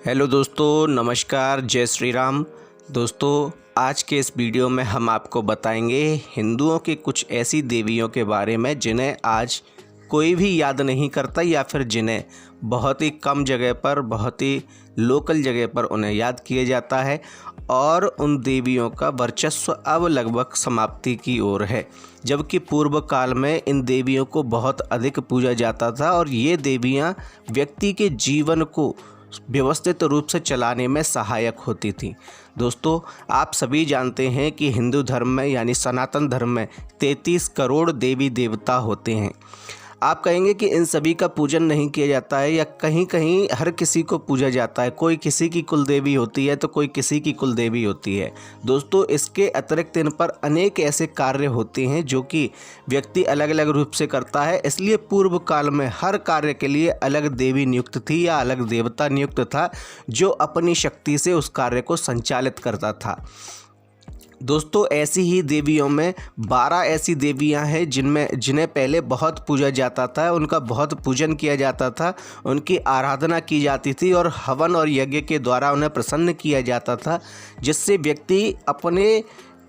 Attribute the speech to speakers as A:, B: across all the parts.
A: Hello दोस्तों, नमस्कार, जय श्री राम। दोस्तों, आज के इस वीडियो में हम आपको बताएंगे हिंदुओं की कुछ ऐसी देवियों के बारे में जिन्हें आज कोई भी याद नहीं करता या फिर जिन्हें बहुत ही कम जगह पर, बहुत ही लोकल जगह पर उन्हें याद किया जाता है और उन देवियों का वर्चस्व अब लगभग समाप्ति की ओर है। जबकि पूर्व काल में इन देवियों को बहुत अधिक पूजा जाता था और ये देवियां व्यक्ति के जीवन को व्यवस्थित रूप से चलाने में सहायक होती थी। दोस्तों, आप सभी जानते हैं कि हिंदू धर्म में यानी सनातन धर्म में 33 करोड़ देवी देवता होते हैं। आप कहेंगे कि इन सभी का पूजन नहीं किया जाता है या कहीं कहीं हर किसी को पूजा जाता है, कोई किसी की कुल देवी होती है तो कोई किसी की कुल देवी होती है। दोस्तों, इसके अतिरिक्त इन पर अनेक ऐसे कार्य होते हैं जो कि व्यक्ति अलग अलग रूप से करता है। इसलिए पूर्व काल में हर कार्य के लिए अलग देवी नियुक्त थी या अलग देवता नियुक्त था जो अपनी शक्ति से उस कार्य को संचालित करता था। दोस्तों, ऐसी ही देवियों में 12 ऐसी देवियां हैं जिन्हें पहले बहुत पूजा जाता था, उनका बहुत पूजन किया जाता था, उनकी आराधना की जाती थी और हवन और यज्ञ के द्वारा उन्हें प्रसन्न किया जाता था, जिससे व्यक्ति अपने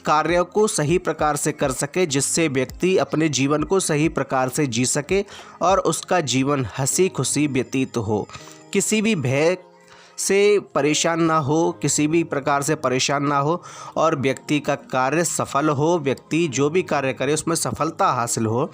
A: कार्यों को सही प्रकार से कर सके, जिससे व्यक्ति अपने जीवन को सही प्रकार से जी सके और उसका जीवन हंसी खुशी व्यतीत हो, किसी भी भय से परेशान ना हो, किसी भी प्रकार से परेशान ना हो और व्यक्ति का कार्य सफल हो, व्यक्ति जो भी कार्य करे उसमें सफलता हासिल हो।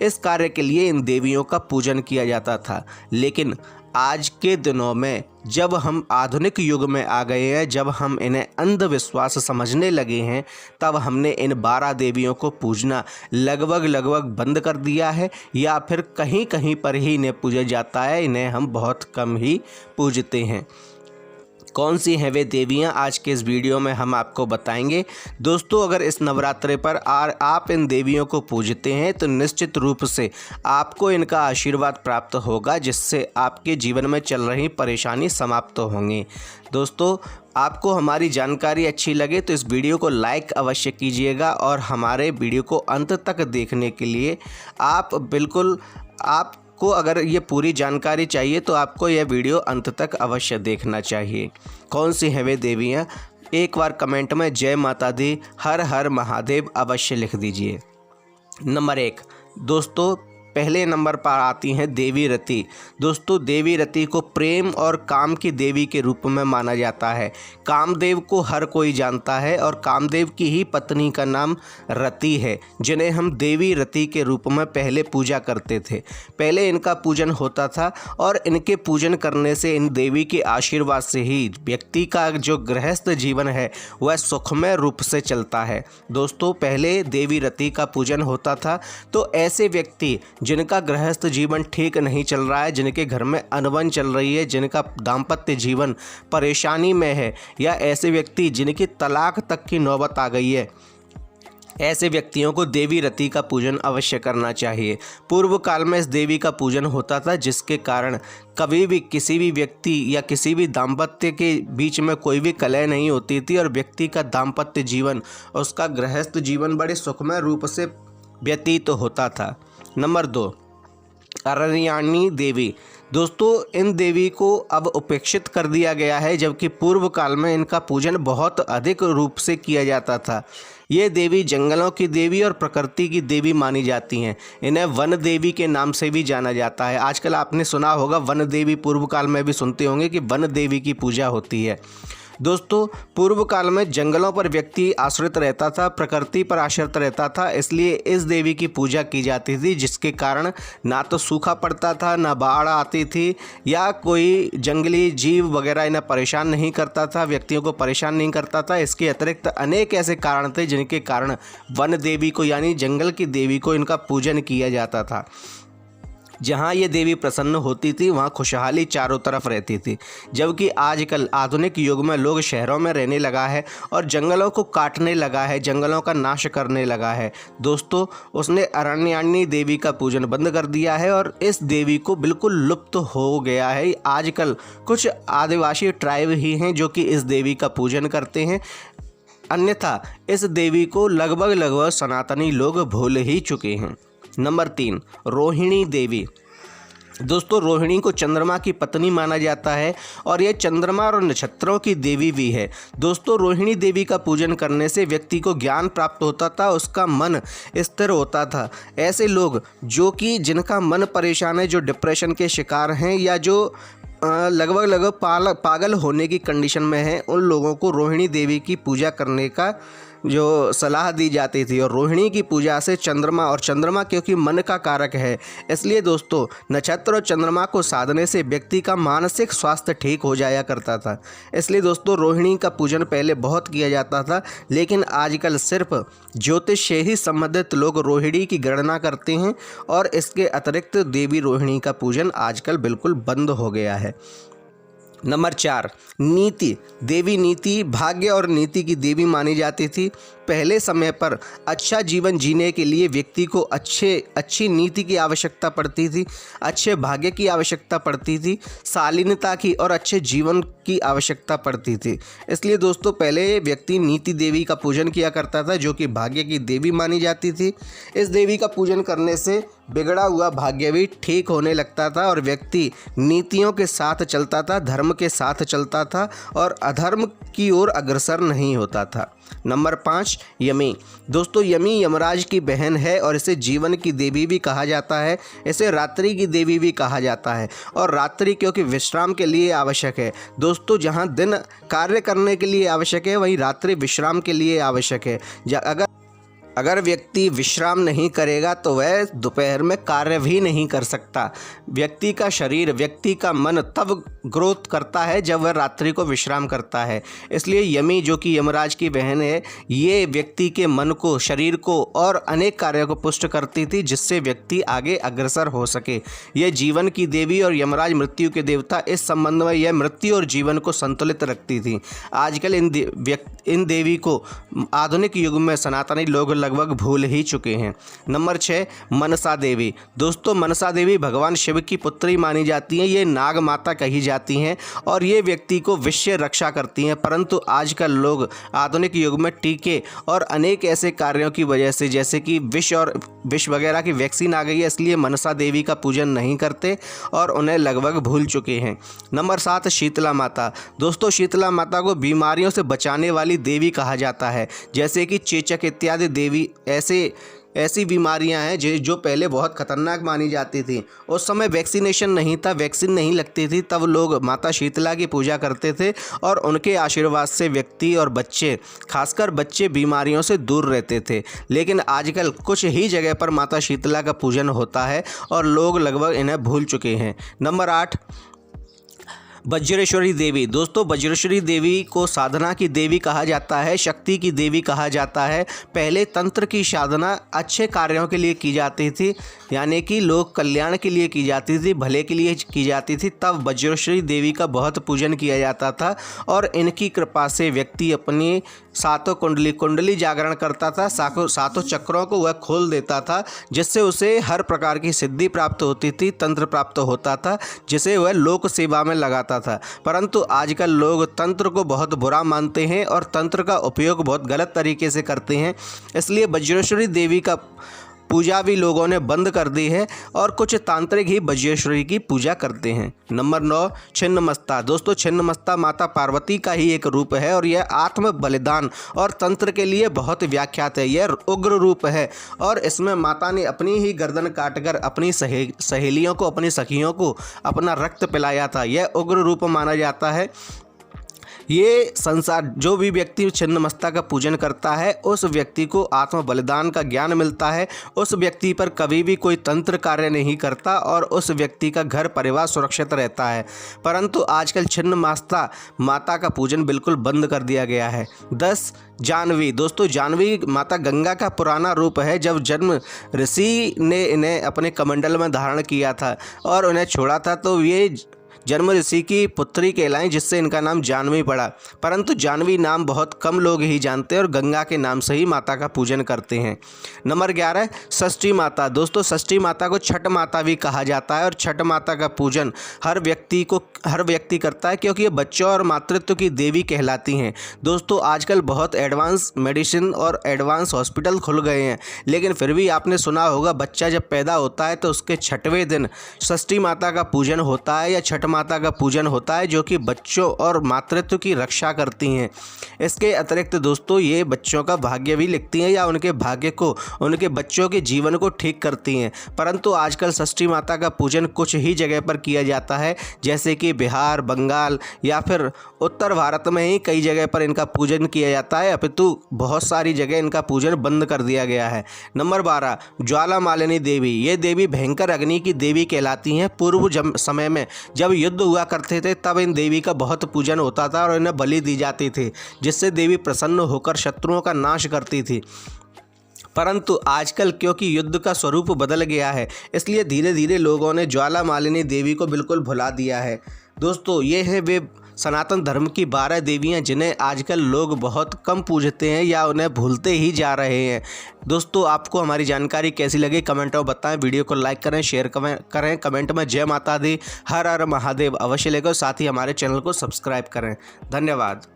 A: इस कार्य के लिए इन देवियों का पूजन किया जाता था। लेकिन आज के दिनों में जब हम आधुनिक युग में आ गए हैं, जब हम इन्हें अंधविश्वास समझने लगे हैं, तब हमने इन 12 देवियों को पूजना लगभग बंद कर दिया है या फिर कहीं कहीं पर ही इन्हें पूजा जाता है। इन्हें हम बहुत कम ही पूजते हैं। कौन सी हैं वे देवियां, आज के इस वीडियो में हम आपको बताएंगे। दोस्तों, अगर इस नवरात्रि पर आप इन देवियों को पूजते हैं तो निश्चित रूप से आपको इनका आशीर्वाद प्राप्त होगा, जिससे आपके जीवन में चल रही परेशानी समाप्त होंगी। दोस्तों, आपको हमारी जानकारी अच्छी लगे तो इस वीडियो को लाइक अवश्य कीजिएगा और हमारे वीडियो को अंत तक देखने के लिए आपको अगर ये पूरी जानकारी चाहिए तो आपको यह वीडियो अंत तक अवश्य देखना चाहिए। कौन सी हैं वे देवियाँ, एक बार कमेंट में जय माता दी, हर हर महादेव अवश्य लिख दीजिए। नंबर 1, दोस्तों, पहले नंबर पर आती हैं देवी रति। दोस्तों, देवी रति को प्रेम और काम की देवी के रूप में माना जाता है। कामदेव को हर कोई जानता है और कामदेव की ही पत्नी का नाम रति है, जिन्हें हम देवी रति के रूप में पहले पूजा करते थे। पहले इनका पूजन होता था और इनके पूजन करने से, इन देवी के आशीर्वाद से ही व्यक्ति का जो गृहस्थ जीवन है वह सुखमय रूप से चलता है। दोस्तों, पहले देवी रति का पूजन होता था तो ऐसे व्यक्ति जिनका गृहस्थ जीवन ठीक नहीं चल रहा है, जिनके घर में अनबन चल रही है, जिनका दाम्पत्य जीवन परेशानी में है या ऐसे व्यक्ति जिनकी तलाक तक की नौबत आ गई है, ऐसे व्यक्तियों को देवी रति का पूजन अवश्य करना चाहिए। पूर्व काल में इस देवी का पूजन होता था, जिसके कारण कभी भी किसी भी व्यक्ति या किसी भी दाम्पत्य के बीच में कोई भी कलह नहीं होती थी और व्यक्ति का दाम्पत्य जीवन, उसका गृहस्थ जीवन बड़े सुखमय रूप से व्यतीत होता था। नंबर 2, अरण्यानी देवी। दोस्तों, इन देवी को अब उपेक्षित कर दिया गया है, जबकि पूर्व काल में इनका पूजन बहुत अधिक रूप से किया जाता था। ये देवी जंगलों की देवी और प्रकृति की देवी मानी जाती हैं। इन्हें वन देवी के नाम से भी जाना जाता है। आजकल आपने सुना होगा वन देवी, पूर्व काल में भी सुनते होंगे कि वन देवी की पूजा होती है। दोस्तों, पूर्व काल में जंगलों पर व्यक्ति आश्रित रहता था, प्रकृति पर आश्रित रहता था, इसलिए इस देवी की पूजा की जाती थी, जिसके कारण ना तो सूखा पड़ता था, ना बाढ़ आती थी या कोई जंगली जीव वगैरह इन्हें परेशान नहीं करता था, व्यक्तियों को परेशान नहीं करता था। इसके अतिरिक्त अनेक ऐसे कारण थे जिनके कारण वन देवी को यानी जंगल की देवी को इनका पूजन किया जाता था। जहाँ ये देवी प्रसन्न होती थी वहाँ खुशहाली चारों तरफ रहती थी। जबकि आजकल आधुनिक युग में लोग शहरों में रहने लगा है और जंगलों को काटने लगा है, जंगलों का नाश करने लगा है। दोस्तों, उसने अरण्यानी देवी का पूजन बंद कर दिया है और इस देवी को बिल्कुल लुप्त हो गया है। आजकल कुछ आदिवासी ट्राइब ही हैं जो कि इस देवी का पूजन करते हैं, अन्यथा इस देवी को लगभग सनातनी लोग भूल ही चुके हैं। नंबर 3, रोहिणी देवी। दोस्तों रोहिणी को चंद्रमा की पत्नी माना जाता है और यह चंद्रमा और नक्षत्रों की देवी भी है। दोस्तों रोहिणी देवी का पूजन करने से व्यक्ति को ज्ञान प्राप्त होता था, उसका मन स्थिर होता था। ऐसे लोग जिनका मन परेशान है, जो डिप्रेशन के शिकार हैं या जो लगभग पागल होने की कंडीशन में है, उन लोगों को रोहिणी देवी की पूजा करने का जो सलाह दी जाती थी। और रोहिणी की पूजा से चंद्रमा क्योंकि मन का कारक है, इसलिए दोस्तों नक्षत्र और चंद्रमा को साधने से व्यक्ति का मानसिक स्वास्थ्य ठीक हो जाया करता था। इसलिए दोस्तों रोहिणी का पूजन पहले बहुत किया जाता था, लेकिन आजकल सिर्फ ज्योतिष से ही संबंधित लोग रोहिणी की गणना करते हैं और इसके अतिरिक्त देवी रोहिणी का पूजन आजकल बिल्कुल बंद हो गया है। नंबर 4, नीति देवी। नीति भाग्य और नीति की देवी मानी जाती थी। पहले समय पर अच्छा जीवन जीने के लिए व्यक्ति को अच्छी नीति की आवश्यकता पड़ती थी, अच्छे भाग्य की आवश्यकता पड़ती थी, शालीनता की और अच्छे जीवन की आवश्यकता पड़ती थी। इसलिए दोस्तों पहले व्यक्ति नीति देवी का पूजन किया करता था, जो कि भाग्य की देवी मानी जाती थी। इस देवी का पूजन करने से बिगड़ा हुआ भाग्य भी ठीक होने लगता था और व्यक्ति नीतियों के साथ चलता था, धर्म के साथ चलता था और अधर्म की ओर अग्रसर नहीं होता था। Number 5, yummy. दोस्तों यमी यमराज की बहन है और इसे जीवन की देवी भी कहा जाता है, इसे रात्रि की देवी भी कहा जाता है। और रात्रि क्योंकि विश्राम के लिए आवश्यक है। दोस्तों जहां दिन कार्य करने के लिए आवश्यक है, वहीं रात्रि विश्राम के लिए आवश्यक है। अगर व्यक्ति विश्राम नहीं करेगा तो वह दोपहर में कार्य भी नहीं कर सकता। व्यक्ति का शरीर, व्यक्ति का मन तब ग्रोथ करता है जब वह रात्रि को विश्राम करता है। इसलिए यमी जो कि यमराज की बहन है, ये व्यक्ति के मन को, शरीर को और अनेक कार्यों को पुष्ट करती थी, जिससे व्यक्ति आगे अग्रसर हो सके। यह जीवन की देवी और यमराज मृत्यु के देवता। इस संबंध में यह मृत्यु और जीवन को संतुलित रखती थी। आजकल इन देवी को आधुनिक युग में सनातनी लोग लगभग भूल ही चुके हैं। नंबर 6, मनसा देवी। दोस्तों मनसा देवी भगवान शिव की पुत्री मानी जाती हैं। ये नाग माता कही जाती हैं और ये व्यक्ति को विष से रक्षा करती हैं। परंतु आजकल लोग आधुनिक युग में टीके और अनेक ऐसे कार्यों की वजह से, जैसे कि विष वगैरह की वैक्सीन आ गई है, इसलिए मनसा देवी का पूजन नहीं करते और उन्हें लगभग भूल चुके हैं। नंबर 7, शीतला माता। दोस्तों शीतला माता को बीमारियों से बचाने वाली देवी कहा जाता है, जैसे कि चेचक इत्यादि देवी। ऐसी बीमारियां हैं जो पहले बहुत खतरनाक मानी जाती थी। उस समय वैक्सीनेशन नहीं था, वैक्सीन नहीं लगती थी, तब लोग माता शीतला की पूजा करते थे और उनके आशीर्वाद से व्यक्ति और बच्चे, खासकर बच्चे, बीमारियों से दूर रहते थे। लेकिन आजकल कुछ ही जगह पर माता शीतला का पूजन होता है और लोग लगभग इन्हें भूल चुके हैं। नंबर 8, वज्रेश्वरी देवी। दोस्तों वज्रेश्वरी देवी को साधना की देवी कहा जाता है, शक्ति की देवी कहा जाता है। पहले तंत्र की साधना अच्छे कार्यों के लिए की जाती थी, यानी कि लोक कल्याण के लिए की जाती थी, भले के लिए की जाती थी। तब वज्रेश्वरी देवी का बहुत पूजन किया जाता था और इनकी कृपा से व्यक्ति अपनी सातों कुंडली जागरण करता था, सातों चक्रों को वह खोल देता था, जिससे उसे हर प्रकार की सिद्धि प्राप्त होती थी, तंत्र प्राप्त होता था, जिसे वह लोक सेवा में लगाता था। परंतु आजकल लोग तंत्र को बहुत बुरा मानते हैं और तंत्र का उपयोग बहुत गलत तरीके से करते हैं। इसलिए वज्रेश्वरी देवी का पूजा भी लोगों ने बंद कर दी है और कुछ तांत्रिक ही वज्रेश्वरी की पूजा करते हैं। नंबर 9, छिन्नमस्ता। दोस्तों छिन्नमस्ता माता पार्वती का ही एक रूप है और यह आत्म बलिदान और तंत्र के लिए बहुत व्याख्यात है। यह उग्र रूप है और इसमें माता ने अपनी ही गर्दन काटकर अपनी सहेलियों को, अपनी सखियों को अपना रक्त पिलाया था। यह उग्र रूप माना जाता है। ये संसार, जो भी व्यक्ति छिन्नमस्ता का पूजन करता है उस व्यक्ति को आत्म बलिदान का ज्ञान मिलता है। उस व्यक्ति पर कभी भी कोई तंत्र कार्य नहीं करता और उस व्यक्ति का घर परिवार सुरक्षित रहता है। परंतु आजकल छिन्नमस्ता माता का पूजन बिल्कुल बंद कर दिया गया है। 10, जानवी। दोस्तों जानवी माता गंगा का पुराना रूप है। जब जन्म ऋषि ने इन्हें अपने कमंडल में धारण किया था और उन्हें छोड़ा था, तो ये जन्म ऋषि की पुत्री कहलाएं, जिससे इनका नाम जानवी पड़ा। परंतु जानवी नाम बहुत कम लोग ही जानते हैं और गंगा के नाम से ही माता का पूजन करते हैं। नंबर 11 षष्ठी माता। दोस्तों षष्ठी माता को छठ माता भी कहा जाता है और छठ माता का पूजन हर व्यक्ति करता है, क्योंकि ये बच्चों और मातृत्व की देवी कहलाती हैं। दोस्तों आजकल बहुत एडवांस मेडिसिन और एडवांस हॉस्पिटल खुल गए हैं, लेकिन फिर भी आपने सुना होगा बच्चा जब पैदा होता है तो उसके छठवें दिन षष्ठी माता का पूजन होता है या छठ माता का पूजन होता है, जो कि बच्चों और मातृत्व की रक्षा करती हैं। इसके अतिरिक्त दोस्तों ये बच्चों का भाग्य भी लिखती हैं या उनके भाग्य को, उनके बच्चों के जीवन को ठीक करती हैं। परंतु आजकल षष्ठी माता का पूजन कुछ ही जगह पर किया जाता है, जैसे कि बिहार, बंगाल या फिर उत्तर भारत में ही कई जगह पर इनका पूजन किया जाता है, अपितु बहुत सारी जगह इनका पूजन बंद कर दिया गया है। नंबर 12 ज्वाला मालिनी देवी। ये देवी भयंकर अग्नि की देवी कहलाती हैं। पूर्व समय में जब युद्ध हुआ करते थे तब इन देवी का बहुत पूजन होता था और इन्हें बलि दी जाती थी, जिससे देवी प्रसन्न होकर शत्रुओं का नाश करती थी। परंतु आजकल क्योंकि युद्ध का स्वरूप बदल गया है, इसलिए धीरे धीरे लोगों ने ज्वाला मालिनी देवी को बिल्कुल भुला दिया है। दोस्तों ये है वे सनातन धर्म की 12 देवियां जिन्हें आजकल लोग बहुत कम पूजते हैं या उन्हें भूलते ही जा रहे हैं। दोस्तों आपको हमारी जानकारी कैसी लगी कमेंट में बताएं। वीडियो को लाइक करें, शेयर करें, कमेंट में जय माता दी, हर हर महादेव अवश्य लिखें, साथ ही हमारे चैनल को सब्सक्राइब करें। धन्यवाद।